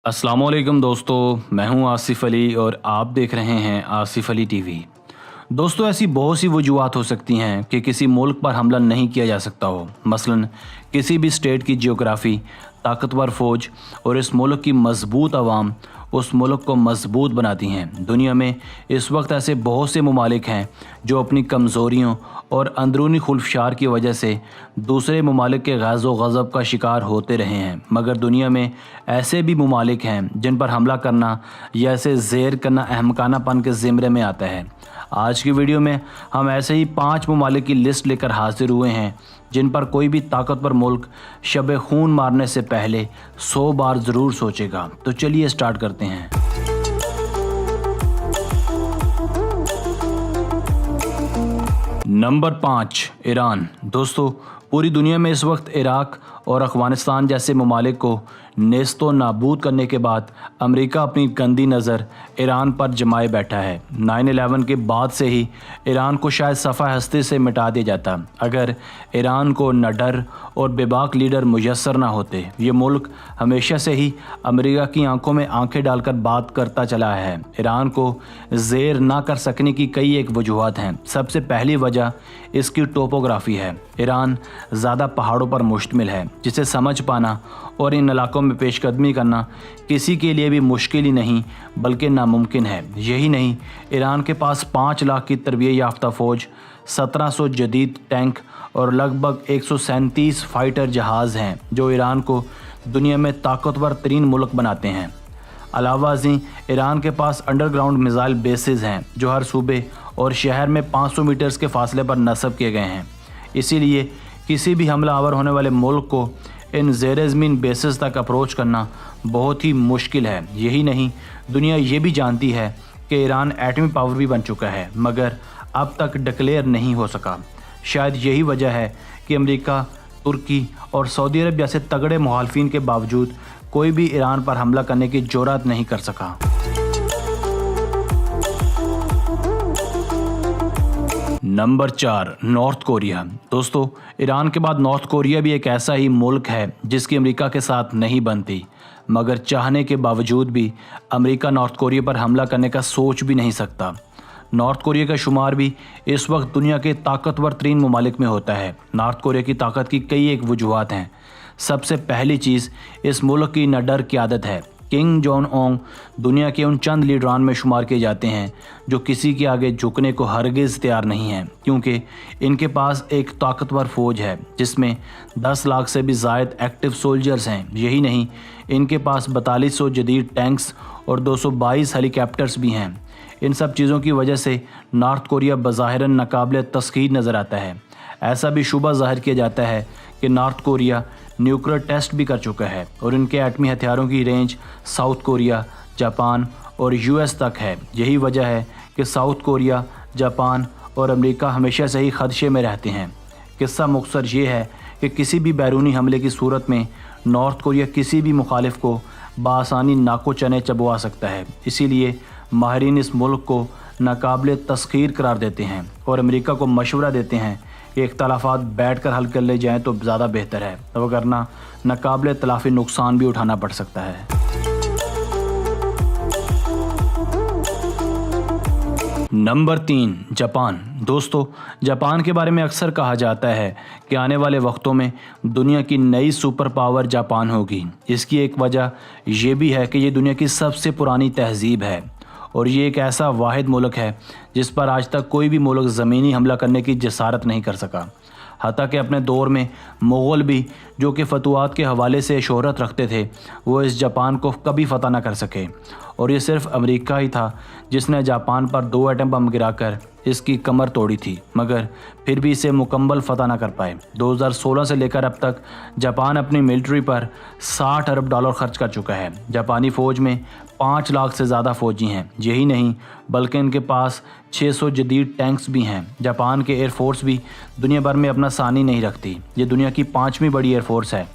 अस्सलाम वालेकुम दोस्तों, मैं हूं आसिफ अली और आप देख रहे हैं आसिफ अली टीवी। दोस्तों, ऐसी बहुत सी वजूहात हो सकती हैं कि किसी मुल्क पर हमला नहीं किया जा सकता हो। मसलन किसी भी स्टेट की जियोग्राफी, ताकतवर फ़ौज और इस मुल्क की मजबूत आवाम उस मुल्क को मजबूत बनाती हैं। दुनिया में इस वक्त ऐसे बहुत से ममालिक हैं जो अपनी कमज़ोरियों और अंदरूनी खुल्फशार की वजह से दूसरे ममालिक के ग़ज़ो ग़ज़ब का शिकार होते रहे हैं। मगर दुनिया में ऐसे भी ममालिक हैं जिन पर हमला करना या इसे ज़ेर करना अहमकानापन के ज़िम्रे में आता है। आज की वीडियो में हम ऐसे ही 5 ममालिक की लिस्ट लेकर हाजिर हुए हैं जिन पर कोई भी ताकतवर मुल्क शब खून मारने से पहले 100 बार ज़रूर सोचेगा। तो चलिए स्टार्ट करते हैं। Number 5, Iran. दोस्तों, पूरी दुनिया में इस वक्त इराक और अफ़गानिस्तान जैसे ममालिक को नेस्तो नाबूद करने के बाद अमेरिका अपनी गंदी नज़र ईरान पर जमाए बैठा है। 9/11 के बाद से ही ईरान को शायद सफ़ा हस्ती से मिटा दिया जाता अगर ईरान को निडर और बेबाक लीडर मुयस्सर ना होते। ये मुल्क हमेशा से ही अमेरिका की आंखों में आंखें डालकर बात करता चला है। ईरान को ज़ेर ना कर सकने की कई एक वजूहात हैं। सबसे पहली वजह इसकी टोपोग्राफी है। ईरान ज़्यादा पहाड़ों पर मुश्तमिल है, जिसे समझ पाना और इन इलाकों में पेशकदमी करना किसी के लिए भी मुश्किल ही नहीं बल्कि नामुमकिन है। यही नहीं, ईरान के पास 5 लाख की तरबियत याफ्ता फ़ौज, 1700 जदीद टैंक और लगभग 137 फाइटर जहाज़ हैं जो ईरान को दुनिया में ताकतवर तरीन मुल्क बनाते हैं। अलावा अज़ीं ईरान के पास अंडरग्राउंड मिसाइल बेसिस हैं जो हर सूबे और शहर में 500 मीटर्स के फासले पर नस्ब किए गए हैं। इसीलिए किसी भी हमलावर होने वाले मुल्क को इन ज़ेर ज़मीन बेसिस तक अप्रोच करना बहुत ही मुश्किल है। यही नहीं, दुनिया ये भी जानती है कि ईरान एटमी पावर भी बन चुका है, मगर अब तक डिक्लेयर नहीं हो सका। शायद यही वजह है कि अमेरिका, तुर्की और सऊदी अरब जैसे तगड़े मुखालिफिन के बावजूद कोई भी ईरान पर हमला करने की जुर्रत नहीं कर सका। Number 4, north Korea. दोस्तों, ईरान के बाद नॉर्थ कोरिया भी एक ऐसा ही मुल्क है जिसकी अमेरिका के साथ नहीं बनती, मगर चाहने के बावजूद भी अमेरिका नॉर्थ कोरिया पर हमला करने का सोच भी नहीं सकता। नॉर्थ कोरिया का शुमार भी इस वक्त दुनिया के ताकतवर तरीन ममालिक में होता है। नॉर्थ कोरिया की ताकत की कई एक वजूहात हैं। सबसे पहली चीज़ इस मुल्क की निडर क़यादत है। किंग जोंग उन दुनिया के उन चंद लीडरान में शुमार किए जाते हैं जो किसी के आगे झुकने को हरगिज़ तैयार नहीं हैं, क्योंकि इनके पास एक ताकतवर फ़ौज है जिसमें 10 लाख से भी ज़ायद एक्टिव सोल्जर्स हैं। यही नहीं, इनके पास 4200 जदीद टैंक्स और 222 हेलीकॉप्टर्स भी हैं। इन सब चीज़ों की वजह से नॉर्थ कोरिया बज़ाहिरन नाकाबिल तस्खीर नज़र आता है। ऐसा भी शुबा ज़ाहिर किया जाता है कि नॉर्थ कोरिया न्यूक्लियर टेस्ट भी कर चुका है और इनके एटमी हथियारों की रेंज साउथ कोरिया, जापान और यूएस तक है। यही वजह है कि साउथ कोरिया, जापान और अमेरिका हमेशा से ही खदशे में रहते हैं। किस्सा मुख्तसर ये है कि किसी भी बैरूनी हमले की सूरत में नॉर्थ कोरिया किसी भी मुखालिफ को बआसानी नाको चने चबवा सकता है। इसीलिए माहिरीन इस मुल्क को नाकाबिल तस्खीर करार देते हैं और अमेरिका को मशवरा देते हैं कि इख्तलाफात बैठ कर हल कर ले जाएँ तो ज़्यादा बेहतर है, वरना नाकाबिल तलाफ़ी नुकसान भी उठाना पड़ सकता है। Number 3, Japan. दोस्तों, जापान के बारे में अक्सर कहा जाता है कि आने वाले वक्तों में दुनिया की नई सुपर पावर जापान होगी। इसकी एक वजह ये भी है कि ये दुनिया की सबसे पुरानी तहज़ीब है और ये एक ऐसा वाहिद मुल्क है जिस पर आज तक कोई भी मुल्क ज़मीनी हमला करने की जसारत नहीं कर सका। हत्ता कि अपने दौर में मुग़ल भी, जो कि फतवात के हवाले से शोहरत रखते थे, वो इस जापान को कभी फ़तह न कर सके। और ये सिर्फ़ अमेरिका ही था जिसने जापान पर 2 एटम बम गिराकर इसकी कमर तोड़ी थी, मगर फिर भी इसे मुकम्मल फ़तह न कर पाए। 2016 से लेकर अब तक जापान अपनी मिलिट्री पर $60 अरब खर्च कर चुका है। जापानी फ़ौज में 5 लाख से ज़्यादा फ़ौजी हैं। यही नहीं, बल्कि इनके पास 600 जदीद टैंक्स भी हैं। जापान के एयरफोर्स भी दुनिया भर में अपना सानी नहीं रखती। ये दुनिया की 5वीं बड़ी एयरफोर्स है।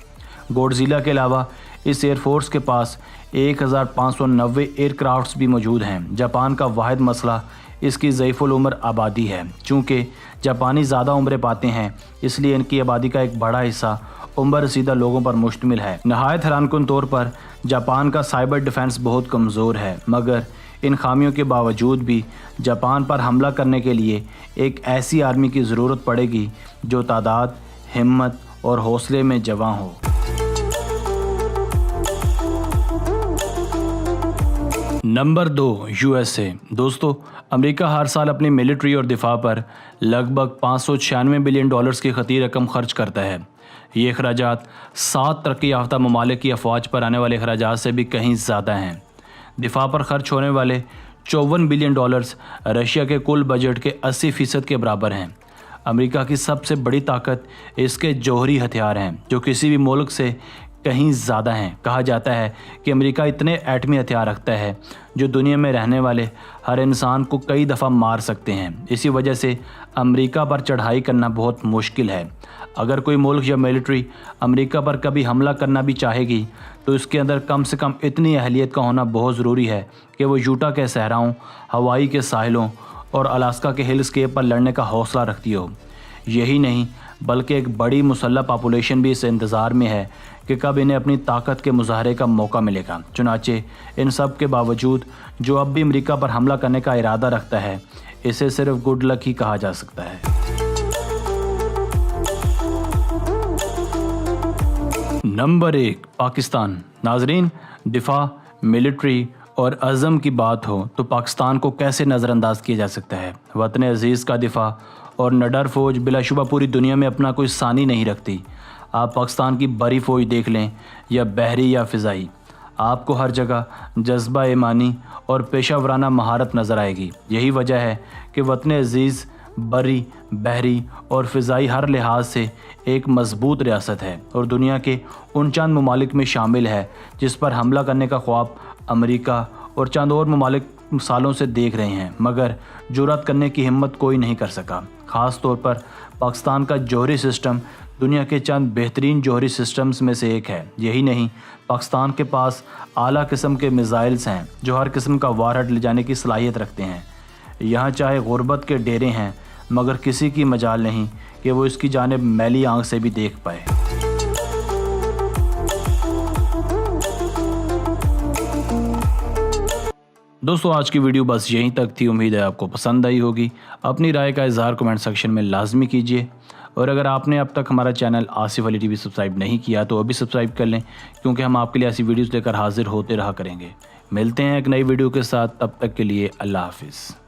गॉडज़िला के अलावा इस एयरफोर्स के पास 1590 एयरक्राफ्ट्स भी मौजूद हैं। जापान का वाहिद मसला इसकी ज़ईफ़ुल उम्र आबादी है। चूँकि जापानी ज़्यादा उम्रें पाते हैं, इसलिए इनकी आबादी का एक बड़ा हिस्सा उम्र रसीदा लोगों पर मुश्तमिल है। नहायत हैरानकुन तौर पर जापान का साइबर डिफेंस बहुत कमज़ोर है, मगर इन खामियों के बावजूद भी जापान पर हमला करने के लिए एक ऐसी आर्मी की ज़रूरत पड़ेगी जो तादाद, हिम्मत और हौसले में जवां हो। Number 2, USA. दोस्तों, अमेरिका हर साल अपनी मिलिट्री और दिफा पर लगभग $596 बिलियन की खती रकम खर्च करता है। ये अखराजात 7 तरक्की याफ्ता ममालिक की अफवाज पर आने वाले अखराजात से भी कहीं ज़्यादा हैं। दिफा पर खर्च होने वाले $54 बिलियन रशिया के कुल बजट के 80% के बराबर हैं। अमेरिका की सबसे बड़ी ताकत इसके जौहरी हथियार हैं, जो किसी भी मुल्क से कहीं ज़्यादा हैं। कहा जाता है कि अमेरिका इतने एटमी हथियार रखता है जो दुनिया में रहने वाले हर इंसान को कई दफ़ा मार सकते हैं। इसी वजह से अमेरिका पर चढ़ाई करना बहुत मुश्किल है। अगर कोई मुल्क या मिलिट्री अमेरिका पर कभी हमला करना भी चाहेगी तो इसके अंदर कम से कम इतनी अहलियत का होना बहुत ज़रूरी है कि वो यूटा के सहराओं, हवाई के साहिलों और अलास्का के हिल स्केप पर लड़ने का हौसला रखती हो। यही नहीं बल्कि एक बड़ी मुसल्लह पॉपुलेशन भी इस इंतज़ार में है कि कब इन्हें अपनी ताकत के मुजाहरे का मौका मिलेगा। चुनाचे इन सब के बावजूद जो अब भी अमेरिका पर हमला करने का इरादा रखता है, इसे सिर्फ गुड लक ही कहा जा सकता है। नंबर 1, पाकिस्तान। नाजरीन, दिफा, मिलिट्री और अज़म की बात हो तो पाकिस्तान को कैसे नज़रअंदाज किया जा सकता है। वतन अजीज़ का दिफा और नडर फ़ौज बिलाशुबा पूरी दुनिया में अपना कोई सानी नहीं रखती। आप पाकिस्तान की बड़ी फ़ौज देख लें या बहरी या फ़िज़ाई, आपको हर जगह जज्बा ईमानी और पेशा वराना महारत नज़र आएगी। यही वजह है कि वतन अजीज़ बरी, बहरी और फ़िज़ाई हर लिहाज से एक मजबूत रियासत है और दुनिया के उन चंद ममालिक में शामिल है जिस पर हमला करने का ख्वाब अमेरिका और चंद और ममालिक सालों से देख रहे हैं, मगर जुर्रत करने की हिम्मत कोई नहीं कर सका। ख़ास तौर पर पाकिस्तान का जौहरी सिस्टम दुनिया के चंद बेहतरीन जौहरी सिस्टम्स में से एक है। यही नहीं, पाकिस्तान के पास आला किस्म के मिसाइल्स हैं जो हर किस्म का वारहट ले जाने की सलाहियत रखते हैं। यहाँ चाहे गुर्बत के डेरे हैं, मगर किसी की मजाल नहीं कि वो इसकी जानिब मैली आंख से भी देख पाए। दोस्तों, आज की वीडियो बस यहीं तक थी। उम्मीद है आपको पसंद आई होगी। अपनी राय का इजहार कमेंट सेक्शन में लाजमी कीजिए और अगर आपने अब तक हमारा channel Asif Ali TV subscribe नहीं किया तो अभी सब्सक्राइब कर लें, क्योंकि हम आपके लिए ऐसी वीडियोस लेकर हाजिर होते रहा करेंगे। मिलते हैं एक नई वीडियो के साथ, तब तक के लिए अल्लाह हाफिज़।